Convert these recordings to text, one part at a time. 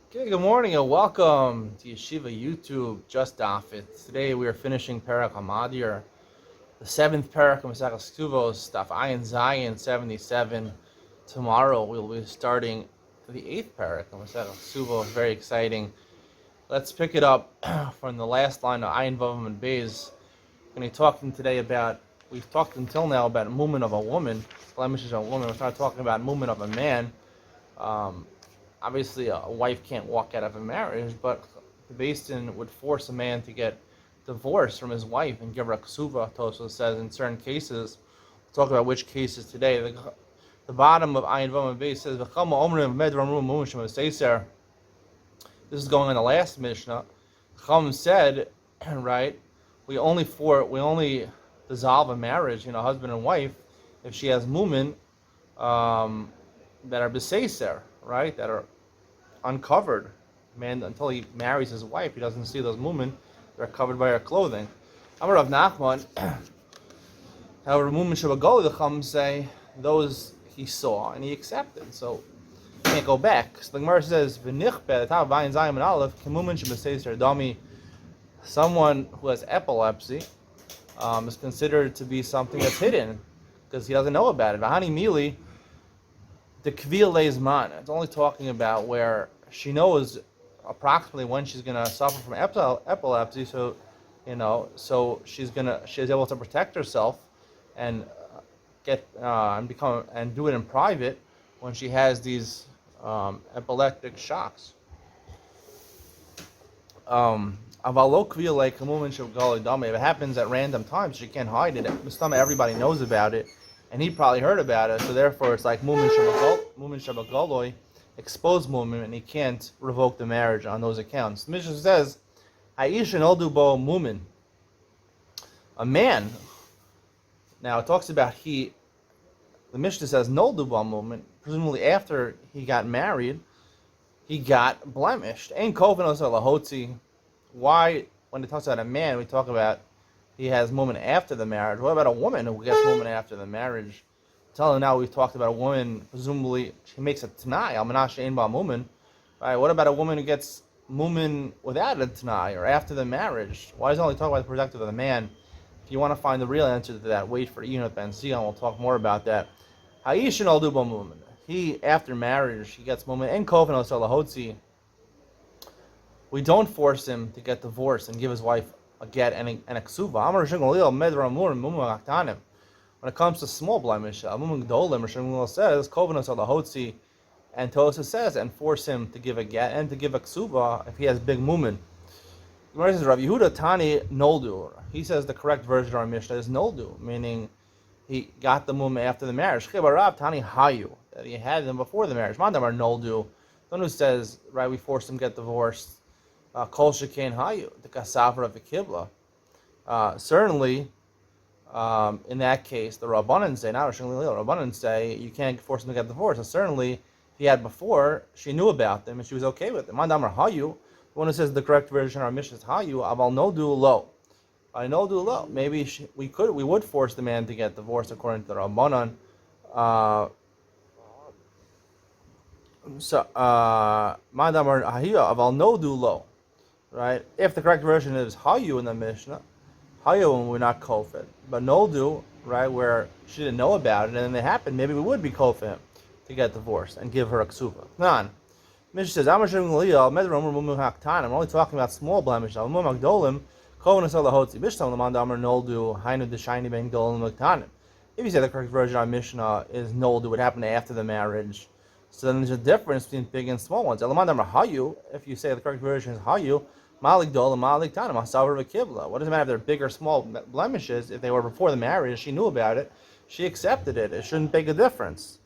Okay, good morning and welcome to Yeshiva YouTube, just Daf It. Today we are finishing Parak Hamadir, the seventh Parak of Kesubos, Daf Ayin Zayin 77. Tomorrow we'll be starting the eighth Parak of Kesubos, very exciting. Let's pick it up from the last line of Ayin Vavam and Beis. We're going to be talking today about, we've talked until now about movement of a woman, blemishes of a woman. We're starting talking about movement of a man. Obviously, a wife can't walk out of a marriage, but the Beis Din would force a man to get divorced from his wife and give her a ksuva. Tosfos says in certain cases. We'll talk about which cases today. The bottom of Ayin Vav and Beis says, this is going on the last Mishnah. Chum said, right, we only dissolve a marriage, husband and wife, if she has mumen that are beseiser, right, that are uncovered. Man, until he marries his wife, he doesn't see those mumen. They're covered by her clothing. Amar Rav Nachman, however, mumen shabagoli, the Chum say, those he saw and he accepted. So you can't go back. So the Gemara says, "V'nichbed the top of Ayin Zayin and Aleph kemumen shebeseiser dami." Someone who has epilepsy is considered to be something that's hidden because he doesn't know about it. V'hani mili the kvil leizman. It's only talking about where she knows approximately when she's going to suffer from epilepsy. So, so she's able to protect herself and and do it in private when she has these epileptic shocks. If it happens at random times, she can't hide it. Everybody knows about it, and he probably heard about it. So therefore, it's like mumen shabagoloi, exposed mumen, and he can't revoke the marriage on those accounts. The Mishnah says, "Ha'ishin oldu bo mumen." A man. Now it talks about he. The Mishnah says noldu bo mumen. Presumably after he got married, he got blemished. Ein koven osa lahotzi. Why, when it talks about a man, we talk about he has mumen after the marriage. What about a woman who gets mumen after the marriage? Tell him now we've talked about a woman, presumably she makes a t'nai, al-manah she'ein ba mumen. Right? What about a woman who gets mumen without a t'nai or after the marriage? Why does it only talk about the protective of the man? If you want to find the real answer to that, wait for Enoch Ben Zion. We'll talk more about that. Ha'ishin al du ba mumen. He, after marriage, he gets mumen. En kofen osel lahotzi. We don't force him to get divorced and give his wife a get and a ksuva. When it comes to small blemish, Rav says, and Tosa says, and force him to give a get and to give a ksuva if he has big mumen. Gemara says, Rav Yehuda Tani Noldu. He says the correct version of our Mishnah is Noldu, meaning he got the mumen after the marriage. Rav Tani Hayu, that he had them before the marriage. Mandam are Noldu. Someone who says, right, we forced him to get divorced. Kol shekain hayu, the kasavra of the kibla. Certainly, in that case, the Rabbanan say, not Rabbanan say, you can't force him to get divorced. So certainly, if he had before, she knew about them and she was okay with them. Mandamar hayu, the one who says the correct version of our Mishnah is hayu, aval no do lo. I know do lo. Maybe we would force the man to get divorced according to the Rabbanan. Mandamar hayu, aval no do lo. Right? If the correct version is hayu in the Mishnah, hayu when we're not kofed. But noldu, right, where she didn't know about it and then it happened, maybe we would be kofed him to get divorced and give her a ksuva. Nan. Mishnah says, I'm only talking about small blemishes. If you say the correct version of Mishnah is noldu, what happened after the marriage, so then there's a difference between big and small ones. If you say the correct version is hayu, malik dol and malik tanim, hasavar v'kibla. What does it matter if they're big or small blemishes? If they were before the marriage, she knew about it, she accepted it. It shouldn't make a difference.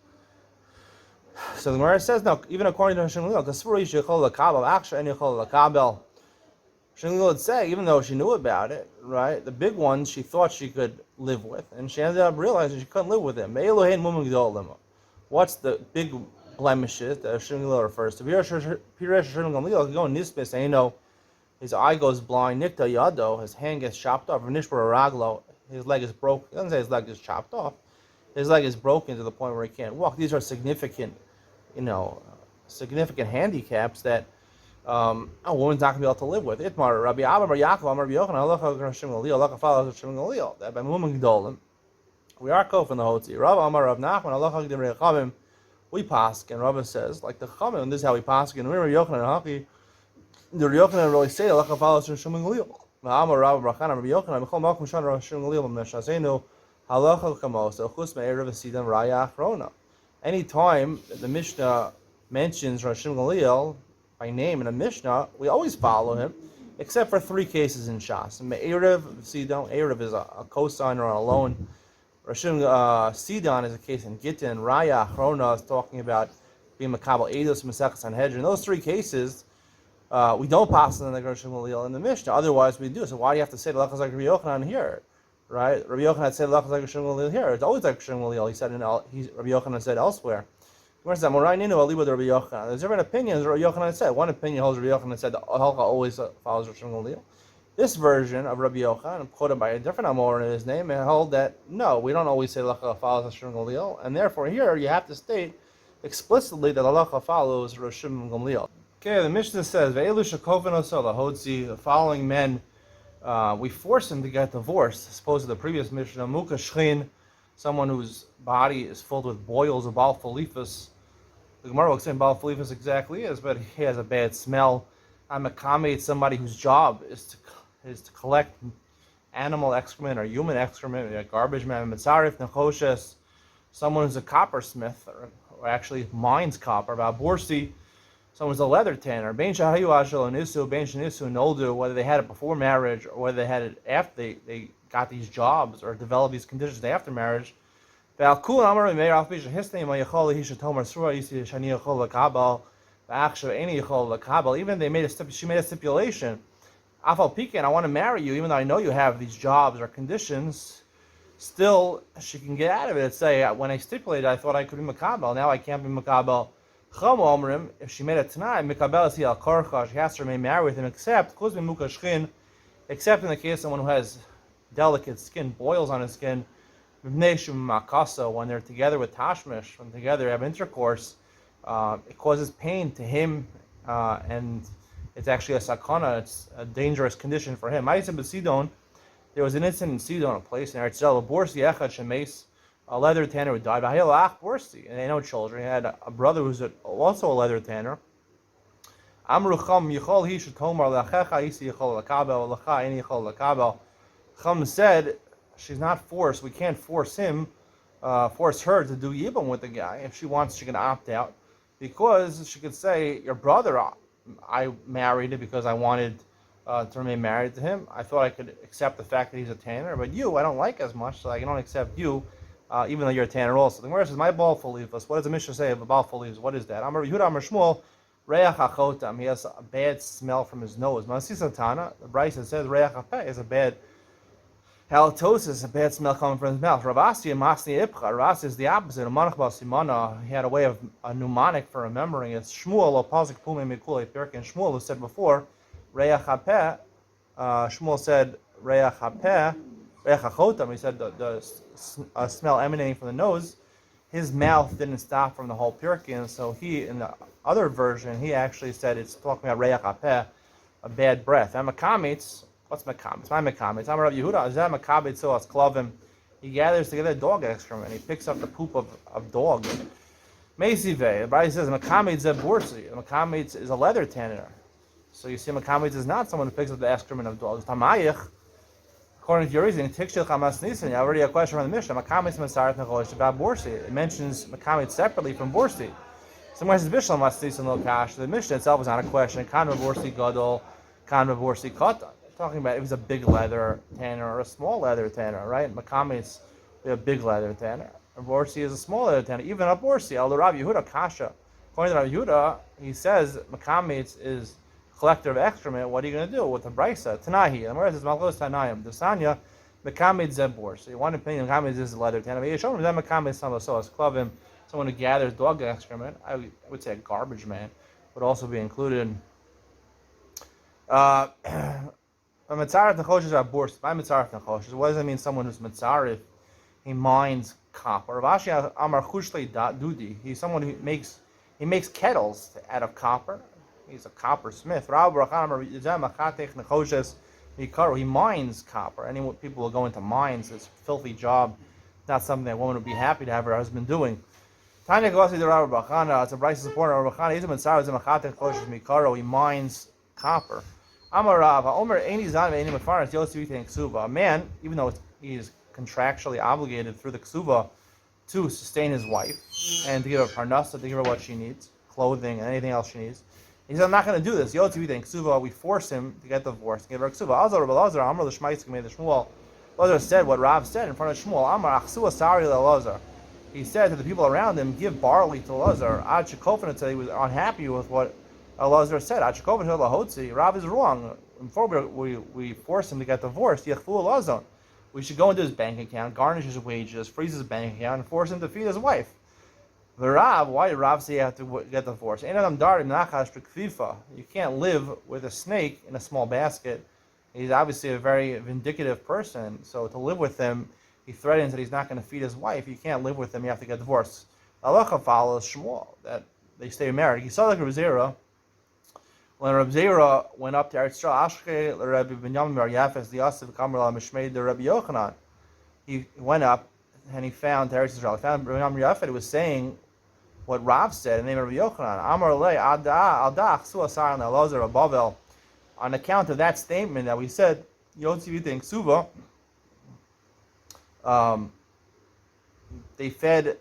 So the Gemara says, no, even according to Shinglil, Shinglil would say, even though she knew about it, right, the big ones she thought she could live with, and she ended up realizing she couldn't live with them. What's the big blemishes that Shinglil refers to? His eye goes blind, nikta yado, his hand gets chopped off, raglo, his leg is broken. It doesn't say his leg is chopped off. His leg is broken to the point where he can't walk. These are significant, significant handicaps that A woman's not going to be able to live with. Itmar, Rabbi Abba Bar Yaakov, Amar Rabbi Yochanan, halacha Rashim Galil, halacha follows Rashim Galil. That by Mumim Gedolim, we are kof in the Hotzi. Rav Amar Rav Nachman, halacha Gdimrei Chavim, we pask, and Rav says, like the Chavim, and this is how we pask, and we Rabbi Yochanan, Haki, the Rabbi Yochanan really say, halacha follows Rashim Galil. Amar Rav Brachana, Rabbi Yochanan, Mechol Malkum Shan Rashim Galil, Meshasenu, halacha Kamos, Elchus Me'erev Sidam Raya Achrona. Anytime the Mishnah mentions Rashim Galil by name in a Mishnah, we always follow him, except for 3 cases in Shas. Me'erev Sidon, Erev is a cosign or a loan. Rashim Sidon is a case in Gittin. Raya Achrona is talking about being Makabal Eidos, Mesech Sanhedrin. In those 3 cases, we don't pass on the Rashim Galil in the Mishnah. Otherwise, we do. So why do you have to say the Lachas like Rabbi Yochanan here? Right? Rabbi Yochanan said Lachas like Rashim Galil here. It's always like Rashim Galil. He said Rabbi Yochanan said elsewhere. There's different opinions. Rabbi Yochanan said. One opinion holds Rabbi Yochanan said the halakha always follows Rashim Galil. This version of Rabbi Yochanan, quoted by a different Amor in his name, and held that no, we don't always say halakha follows Rashim Galil, and therefore here you have to state explicitly that halakha follows Rashim Galil. Okay, the Mishnah says Ve'elu shekofen osel lahodzi, the following men, we force him to get divorced. Suppose the previous Mishnah, Muka Shchin, someone whose body is filled with boils of Baal Philippus. The Gemara will explain Baal Philippus exactly is, but he has a bad smell. I'm a kameh, somebody whose job is to collect animal excrement or human excrement, a garbage man, Mitzarif Nechoshes, someone who's a coppersmith, or actually mines copper, Borsi, someone who's a leather tanner, Bein Shahayu Ashel Nisu, Bein Shanisu Noldu, whether they had it before marriage or whether they had it after they got these jobs or developed these conditions after marriage. Even she made a stipulation. I want to marry you, even though I know you have these jobs or conditions. Still, she can get out of it and say, when I stipulated, I thought I could be makabel. Now I can't be makabel. If she made it tonight, she has to remain married with him, except in the case of someone who has delicate skin, boils on his skin, when they're together with tashmish, when together they have intercourse, it causes pain to him, and it's actually a sakana, it's a dangerous condition for him. There was an incident in Sidon, a place in Eretz Yisrael, a leather tanner who died, and they had no children. He had a brother who's also a leather tanner. Chum said, she's not forced. We can't force her to do yibum with the guy. If she wants, she can opt out, because she could say, your brother, I married it because I wanted to remain married to him. I thought I could accept the fact that he's a tanner, but you, I don't like as much, so I don't accept you, even though you're a tanner also. The Gemara says, my Baal Philippus. What does the Mishnah say of a Baal Philippus? What is that? Amar Yehuda Amar Shmuel, Reach HaChotam. He has a bad smell from his nose. Masisa Tana, the Brisa says, Reach HaPeh is a bad halitosis, a bad smell coming from his mouth. Ravasi and Masni Ipcha. Ravasi is the opposite. Umanach Bal Simana. He had a way of a mnemonic for remembering it. Shmuel Opazik Pume Mikule Pirk, and Shmuel, who said before, Reach HaPeh. Shmuel said Reach HaPeh, Reach HaChotam. He said the smell emanating from the nose. His mouth didn't stop from the whole Pirkin, so he, in the other version, he actually said it's talking about Reach HaPeh, a bad breath. And Makamitz. What's makamitz? My makamitz. I'm Rav Yehuda. Is that makamitz? So as klavim, he gathers together dog excrement. He picks up the poop of dog. Meisive. The Bible says makamitz zeh borsi. Makamitz is a leather tanner. So you see, makamitz is not someone who picks up the excrement of dogs. Tamayich. According to your reasoning, tikshil chamas nisan. You already have a question from the Mishnah. Makamitz masaret necholish about borsi. It mentions makamitz separately from borsi. Someone says bishlam mas nisan lo kash. The Mishnah itself is not a question. Kanva borsi gadol, kanva borsi kata. Talking about if it's a big leather tanner or a small leather tanner, right? Makamitz, a big leather tanner. A borsi is a small leather tanner. Even a borsi, al Rav Yehuda kasha. According to Rav Yehuda, he says makamitz is collector of excrement. What are you going to do with the brisa? Tanahi. The Gemara says malchus tanayim. Desanya makamitz zeh borsi. One opinion, makamitz is a leather tanner. Yeshom then makamitz samasos klavim. Someone who gathers dog excrement. I would say a garbage man would also be included. Mitzaref nechoshes are borsi. By mitzaref nechoshes, what does it mean? Someone who's mitzaref, he mines copper. Rav Ashi Amar Chushlei Dudi. He's someone who makes kettles out of copper. He's a coppersmith. He mines copper. Any people who go into mines, it's a filthy job. Not something that a woman would be happy to have her husband doing. Tanya Gossi the Rabbi Bachana, it's a Bryce supporter of Rabbi Bachana, he mines copper. Amar Rav, Omer Eini Zan Ve'eini Mefaras Yossi V'Tein Ksuva. A man, even though he is contractually obligated through the Ksuva to sustain his wife and to give her parnasa, to give her what she needs, clothing and anything else she needs, he said, I'm not going to do this. Yossi V'Tein Ksuva, we force him to get divorced, to give her Ksuva. Azar Rabbi Lazar, Amar L'Shmaitzke made the Shmuel. Lazar said what Rav said in front of Shmuel. Amar Achsu Asari L'Lazar. He said to the people around him, give barley to Lazar. Ad Shekofan until he was unhappy with what Lazar said. Ad Shekofan to Lahotzi. Rav is wrong. Before we force him to get divorced, Yechfu Lazar. We should go into his bank account, garnish his wages, freeze his bank account, and force him to feed his wife. The Rav, why did Rav say you have to get divorced? You can't live with a snake in a small basket. He's obviously a very vindictive person, so to live with him, he threatens that he's not going to feed his wife. You can't live with him, you have to get divorced. Halacha follows Shmuel, that they stay married. He saw like Reb Zera, when Reb Zera went up to Eretz Yisrael, Ashke Rabbi Binyamin Bar Yafes, the Yosef Kamerla Mishmei the Rabbi Yochanan. He went up and he found Eretz Yisrael. He found Rabbi Binyamin Bar Yafes was saying what Rav said in the name of Rabbi Yochanan. Amar Lei Aldach Suasar and Elazar Bavel. On account of that statement that we said, Yotzi V'Tein Ksuva, they fed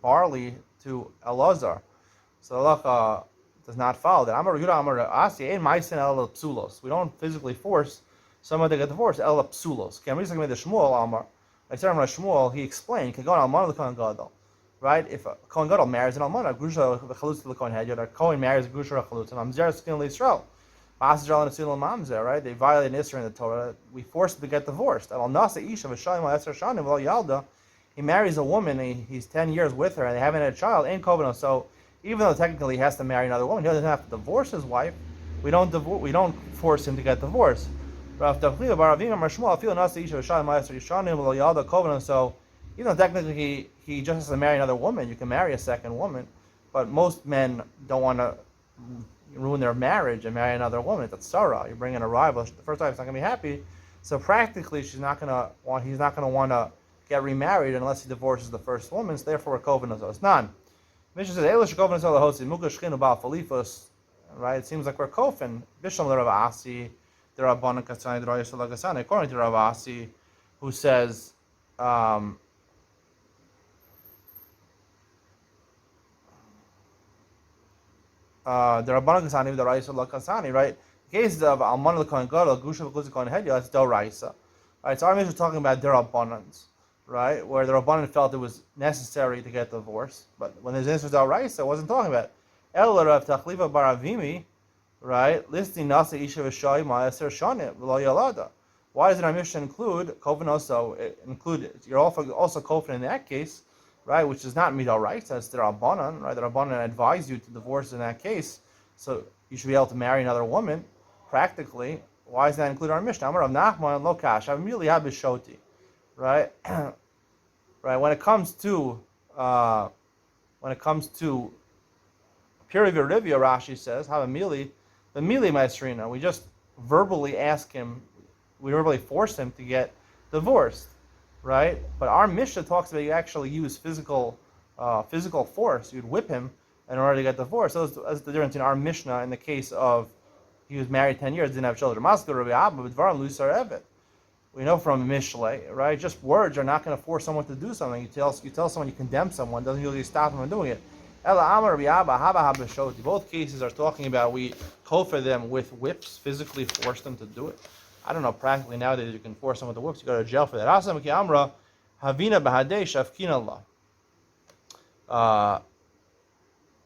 barley to Elazar. So Allah does not follow that. Amar Yehuda Amar Asi ein ma'isen el psulos. We don't physically force someone to get divorced. El psulos. Okay, I'm reading the Shmuel Amar. I said Amar Shmuel. He explained. Can go on Almana the Kohen Gadol, right? If a Kohen Gadol marries an Almana, Grusha the Chalutz to the Kohen Head, or a Kohen marries a Grusha Chalutz, and Mamzer Skin Yisrael. Masajal and Asil Mamzer, right? They violate an Isra in the Torah. We force them to get divorced. Al Nasa Isha v'Shayim Esar Shanim v'Lo Yalda. He marries a woman. He's 10 years with her, and they haven't had a child. Ain't Kohen. So even though technically he has to marry another woman, he doesn't have to divorce his wife. We don't force him to get divorced. So even though technically he just has to marry another woman, you can marry a second woman, but most men don't want to ruin their marriage and marry another woman. It's a Sarah. You bring in a rival. The first wife is not going to be happy. So practically, he's not going to want to get remarried unless he divorces the first woman. So therefore, a koven is none. Mishnah says, right? It seems like we're kofin. According to Rav Asi, who says, the Rabbanan Kasani, the Raisa Kasani, right? Cases of Alman Kohen Gadol, Gusha Kohen Head, that's Doraisa. Right, so our mission is talking about Derabbanans, right? Where the Rabbanan felt it was necessary to get divorced, but when there's answers Doraisa, it wasn't talking about El Rav Tachliva Baravimi, right? Listing Nasa Isha V'Shai Ma'aser Shanim V'Lo Yalada. Why does our mission include Kofen also? You're also Kofen in that case, right? Which is not Midal Raisa, it's the Rabbanan, right? The Rabbanan advise you to divorce in that case, so you should be able to marry another woman. Practically, why does that include our mission? Amar Rav Nachman Lokash. I really have Bishoti, right? Right. When it comes to Piri Virivia, Rashi says, have a mili, the mili Maesrina. We just verbally ask him, we verbally force him to get divorced, right? But our Mishnah talks about you actually use physical force. You'd whip him in order to get divorced. So that's the difference in our Mishnah in the case of he was married 10 years, didn't have children. We know from Mishlei, right? Just words are not going to force someone to do something. You tell someone you condemn someone, doesn't usually stop them from doing it. Both cases are talking about we kofar them with whips, physically force them to do it. I don't know, practically nowadays you can force someone with whips, you go to jail for that.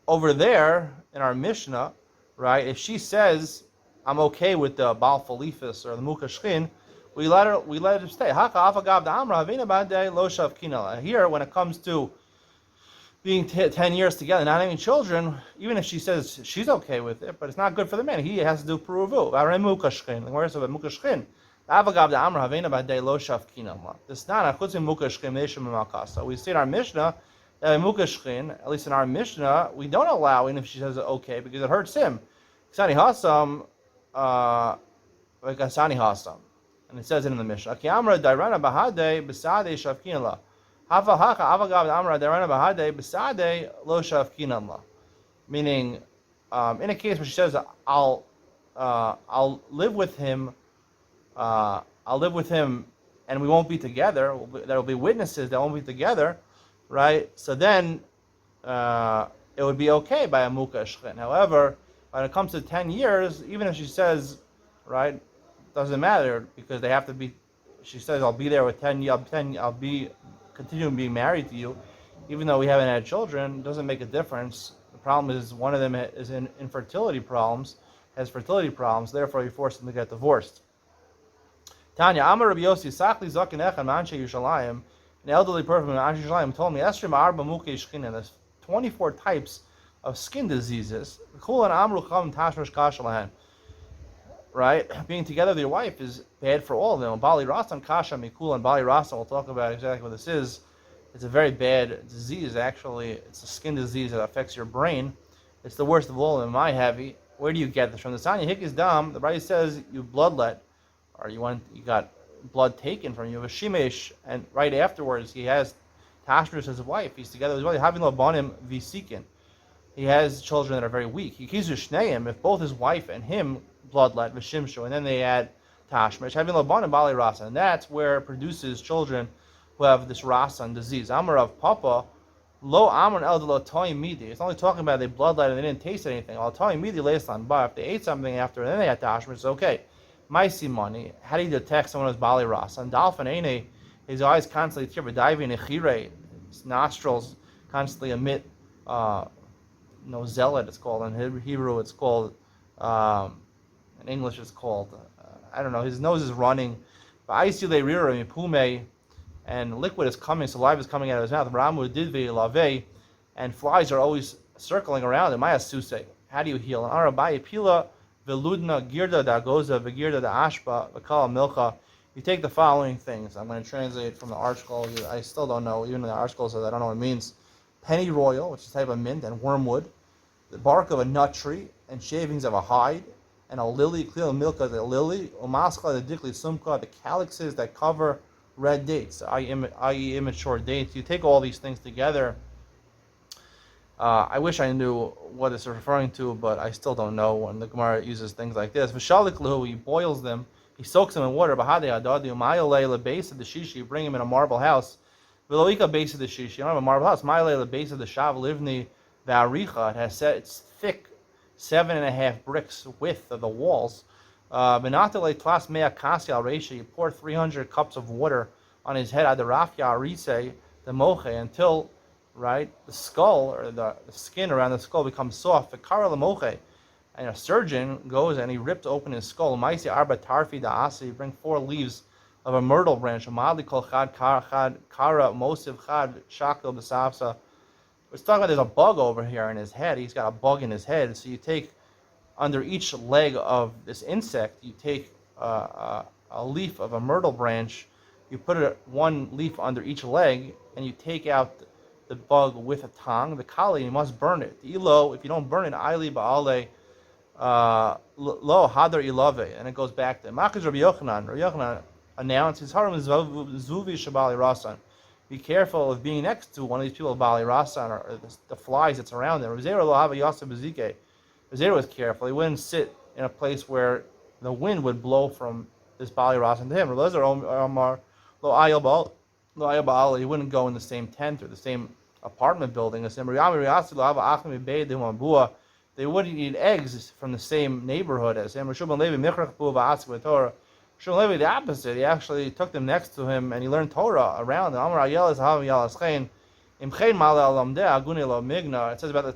Over there in our Mishnah, right, if she says, I'm okay with the Baal Philifis or the Mukashkin, we let her stay. Here, when it comes to being 10 years together, not having children, even if she says she's okay with it, but it's not good for the man. He has to do peruvu. Where's the mukashkin? We see in our Mishnah At least in our Mishnah, we don't allow even if she says okay because it hurts him. Kasani Hasam, like Kasani Hasam. And it says it in the Mishnah. Ki Amra Dairana Bahade Besade Shavkinala. Hava Haka Avagav Amra Dairana Bahade Besade Lo Shavkinala. Meaning, in a case where she says, I'll live with him, and we won't be together. There will be witnesses that won't be together, right? So then it would be okay by a muka shchen. However, when it comes to 10 years, even if she says, right, doesn't matter because they have to be. She says, "I'll be there with 10 years. I'll be continuing being married to you, even though we haven't had children. It doesn't make a difference. The problem is one of them is in infertility problems, has fertility problems. Therefore, you force them to get divorced." Tanya, Amar Rabbi Yossi, Sachli Zakin Echan Anshe Yerushalayim, an elderly person in Anshe Yerushalayim told me, Esrim Arba Muke Shchina, there's 24 types of skin diseases. Kulan Amru Cham Tashmash Kashalahan. Right? Being together with your wife is bad for all of them. Bali Rasan Kasha Mikul and Bali Rasan, we'll talk about exactly what this is. It's a very bad disease, actually. It's a skin disease that affects your brain. It's the worst of all of them. My heavy. Where do you get this from? The Sanya Hikis Dam, the Rabbi says you bloodlet, or you got blood taken from you. A Shimesh, and right afterwards he has Tashmish as his wife. He's together with his wife. Having Labanim Visikin. He has children that are very weak. He kizu shneim, if both his wife and him bloodlet v'shimshu, and then they add tashmish, having laban and bali rasa, and that's where it produces children who have this rasan disease. Amar of Papa, lo amar el de lo toy midi. It's only talking about they bloodlet and they didn't taste anything. Al toy midi leislan, but if they ate something after and then they had tashmish, it's okay. My money. How do you detect someone who's bali rasa? And dolphin ene, his eyes constantly tear, diving echire, his nostrils constantly emit. Zealot it's called, in Hebrew it's called, in English it's called, I don't know, his nose is running, and liquid is coming, saliva is coming out of his mouth, Ramu didve lave, and flies are always circling around him. How do you heal? Arabai pila veludna girda da goza vegirda da ashba vakala milcha. You take the following things. I'm going to translate from the article. I still don't know, even the article says I don't know what it means. Penny royal, which is a type of mint, and wormwood, the bark of a nut tree, and shavings of a hide, and a lily, clear milk of the lily, umaskla, the dikli sumka, the calyxes that cover red dates, i.e. immature dates. You take all these things together. I wish I knew what it's referring to, but I still don't know when the Gemara uses things like this. V'shalik he boils them, he soaks them in water, bahade adadi, umayalei, the base of the shishi, you bring him in a marble house. Veloika base of the shishi. You don't have a marble house. Ma'alei the base of the shav livni v'aricha. It has set. It's thick, 7.5 bricks width of the walls. Benatale tlas mea kasi al reisha. You pour 300 cups of water on his head. Adarafya arise the moche until the skull or the skin around the skull becomes soft. The kara the moche. And a surgeon goes and he ripped open his skull. Maisi arba tarfi da asa. You bring 4 leaves of a myrtle branch, Madli kol chad kara mosiv chad shakil b'savsa. We're talking about there's a bug over here in his head. He's got a bug in his head. So you take under each leg of this insect, you take a leaf of a myrtle branch. You put one leaf under each leg, and you take out the bug with a tongue. The kali, you must burn it. The ilo, if you don't burn it, aili ba'ale lo hadar ilave, and it goes back to Makaz Rabbi Yochanan. Rabbi Yochanan announces haram zuvi shabali rasan. Be careful of being next to one of these people, bali rasan, or the flies that's around them. Rizera lo hava yaseh bezike. Rizera was careful. He wouldn't sit in a place where the wind would blow from this bali rasan to him. Omar lo ayal baal. He wouldn't go in the same tent or the same apartment building as him. They wouldn't eat eggs from the same neighborhood as him. Shmuel Levi, the opposite. He actually took them next to him and he learned Torah around them. It says about the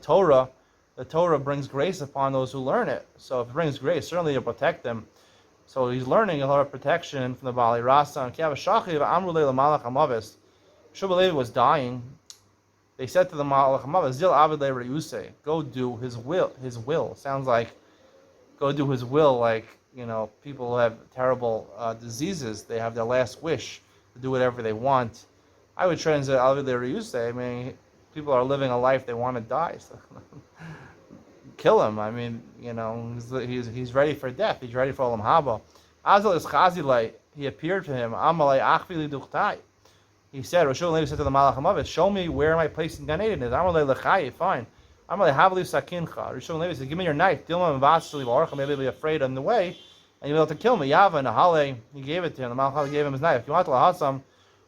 Torah brings grace upon those who learn it. So if it brings grace, certainly it'll protect them. So he's learning a lot of protection from the Bali Rasa. Shmuel Levi was dying. They said to the Malach Hamavis, go do his will. Sounds like go do his will, like, people who have terrible diseases, they have their last wish to do whatever they want. I would translate Avid Reuse. I mean, people are living a life they want to die. So kill him. I mean, he's ready for death. He's ready for olam haba. Azal is chazilay. He appeared to him. Amalei achvili duchtai. He said, Rishon Levi said to the Malach HaMavet, show me where my place in Gan Eden is. Amalei lechayi, fine. Amalei havli sakincha. Rishon Levi said, give me your knife. Dilma mvatzli v'orcha. Maybe be afraid on the way, and you'll be able to kill me. Yava and Ahale, he gave it to him. The Malach HaMavet gave him his knife. If you want to lahasam,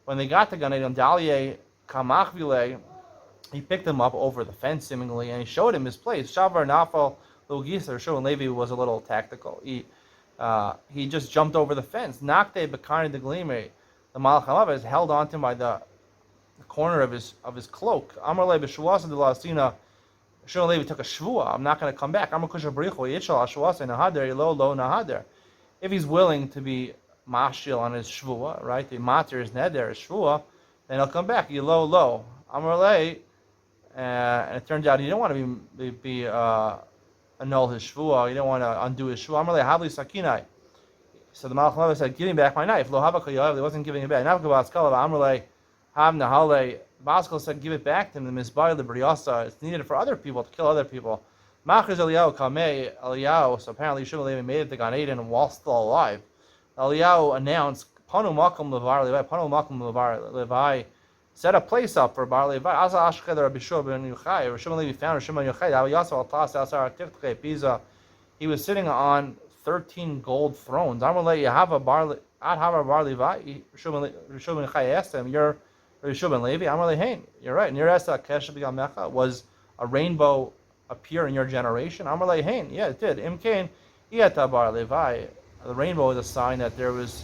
when they got to Gan Eden, Dalye kamachvile, he picked him up over the fence seemingly, and he showed him his place. Shavar nafal logisa. Rishon Levi was a little tactical. He just jumped over the fence. Nakte bekani de glime. The Malach HaMavet is held onto him by the corner of his cloak. Amar le b'shuasa de la asina. Rishon Levi took a shvua. I'm not going to come back. Amar kusha bricho yichal ashwasa nahader lo nahader. If he's willing to be mashil on his shvua, right? The matir is neder, his shvua, then he'll come back. Yilo lo. Amar le. And it turns out he didn't want to be annul his shvua. He didn't want to undo his shvua. Amar le havli sakinai. So the Malach HaMavet said, give me back my knife. Lo haba koyav. He wasn't giving it back. Amar le hav nahale. Baskal said, give it back to him. The misbar the briasa. It's needed for other people to kill other people. Machriz Eliyahu kamei Eliyahu. So apparently Shimon Levi made it to Gan Eden while still alive. Eliyahu announced, Panu makom levar Levi. Panu makom levar Levi. Set a place up for Bar Levi. Asa ashched Rabbi Shua ben Yochai. Shimon Levi found Shimon Yochai. He was sitting on 13 gold thrones. I'm gonna let you have a Bar Levi. Shimon Yochai asked him, "You're Rabbi Shua ben Levi?" I'm gonna hey, you're right. Near Esa Kesubos Mecha, was a rainbow appear in your generation? I'm gonna hey, yeah, it did. Imkain Iyata Bar Levi. The rainbow is a sign that there was.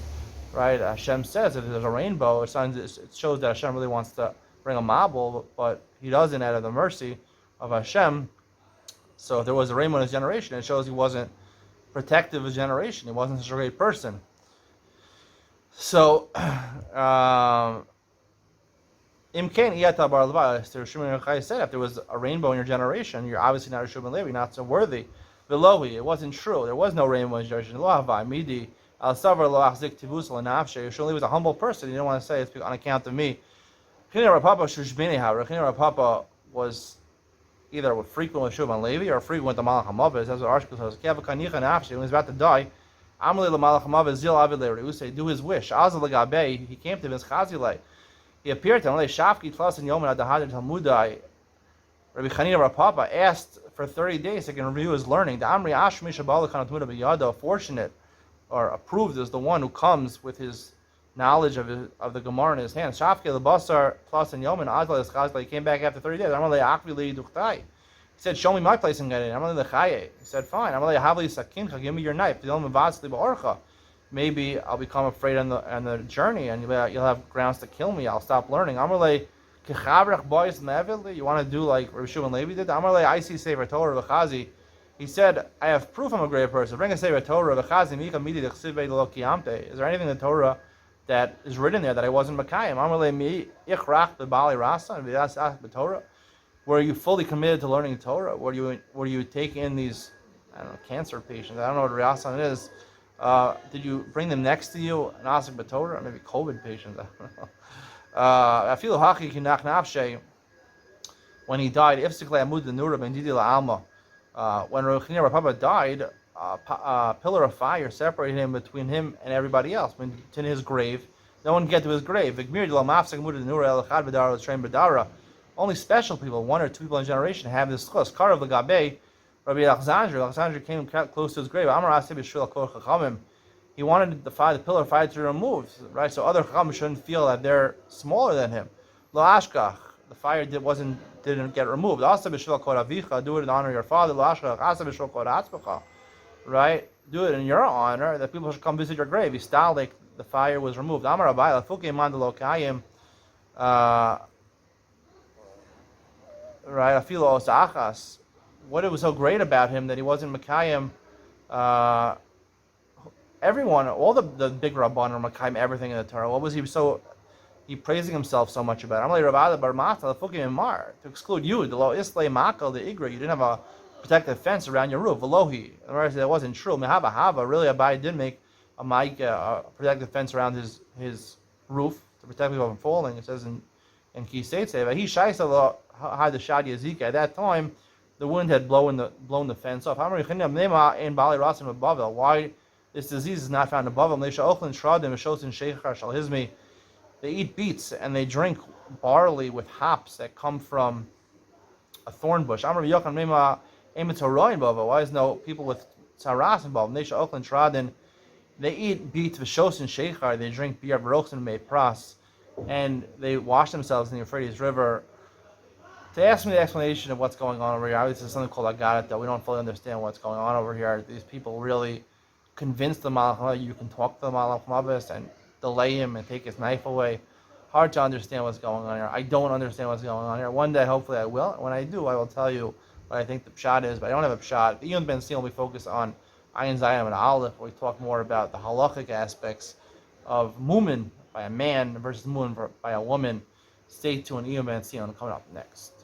Right, Hashem says if there's a rainbow, it shows that Hashem really wants to bring a mabul, but He doesn't out of the mercy of Hashem. So if there was a rainbow in his generation, it shows he wasn't protective of his generation. He wasn't such a great person. So, Imkain Iyata Bar Levi, Shimon Yochai said, if there was a rainbow in your generation, you're obviously not a Shimon Levi, not so worthy. Velohi, it wasn't true. There was no rainbow in his generation. Lo havai midi. Al-Savar lo achzik tivus l'nafshe. Yeshua was a humble person. He didn't want to say it's on account of me. Rechina Rapapa shushbiniha. Rechina Rapapa was either frequent with Shimon Levi or frequent with the Malach HaMavet. That's what Arshkel says. Kiava kanicha nafshe. When he was about to die, Amalei l'Malach HaMavet zil avid le'reusei. Do his wish. Azal l'gabei. He came to him as chazilei. He appeared to him. Shafki tlas and yomen adahad talmudai. Rabbi Chanina Rapapa asked for 30 days to can review his learning. The Amri Ashmi Shabala Kanatmuda Biyada, fortunate or approved is the one who comes with his knowledge of the Gemara in his hand. Shafke lebasar plus and yomen azal eschazla. He came back after 30 days. Amalei achvili duchtai. He said, "Show me my place in Gan Eden." Amalei lechaye. He said, "Fine." Amalei havli sakincha. Give me your knife. Maybe I'll become afraid on the journey, and you'll have grounds to kill me. I'll stop learning. Amalei kechabrach boys mevili. You want to do like Rabbi Shua ben Levi did? Amalei I see sefer Torah v'chazi. He said, I have proof I'm a great person. Bring a sefer Torah. Is there anything in the Torah that is written there that I wasn't Makayim? Were you fully committed to learning Torah? Were you taking in these, I don't know, cancer patients? I don't know what Riasan is. Did you bring them next to you and ask them Torah? Maybe COVID patients. I don't know. When he died, when Rechina Rapapa died, a pillar of fire separated him between him and everybody else. To his grave, no one could get to his grave. Only special people, one or two people in a generation, have this chus. Karav l'gabei, Rabbi Alexander came close to his grave. He wanted the pillar of fire to be removed, right? So other chachamim shouldn't feel that they're smaller than him. Lo ashkach, the fire didn't get removed. Also, do it in honor of your father. Right? Do it in your honor that people should come visit your grave. The fire was removed. Right? What it was so great about him that he wasn't Makayim. Everyone, all the big Rabban are Makayim everything in the Torah. What was he praising himself so much about? To exclude you, the lo islay makal the igra, you didn't have a protective fence around your roof. Velohi, that wasn't true. Mehava, really, Abai did make a protective fence around his roof to protect people from falling. It says in And Kiseitse, he shaisa had the Shad Yazika. At that time, the wind had blown the fence off. Why this disease is not found in Bavel? They eat beets and they drink barley with hops that come from a thorn bush. Why is no people with tzaras involved? They eat beet v'shos and sheichar. They drink beer v'rochs and pras, and they wash themselves in the Euphrates River. To ask me the explanation of what's going on over here, obviously there's something called Agadat that we don't fully understand what's going on over here. These people really convince the Malach you can talk to the Malach Mabes and delay him and take his knife away. Hard to understand what's going on here. I don't understand what's going on here. One day, hopefully, I will. When I do, I will tell you what I think the pshat is. But I don't have a pshat. The Iyun Ben Sil, we focus on Ayin Zayim and Aleph. We talk more about the halachic aspects of mumin by a man versus mumin by a woman. Stay tuned. Iyun Ben Sil coming up next.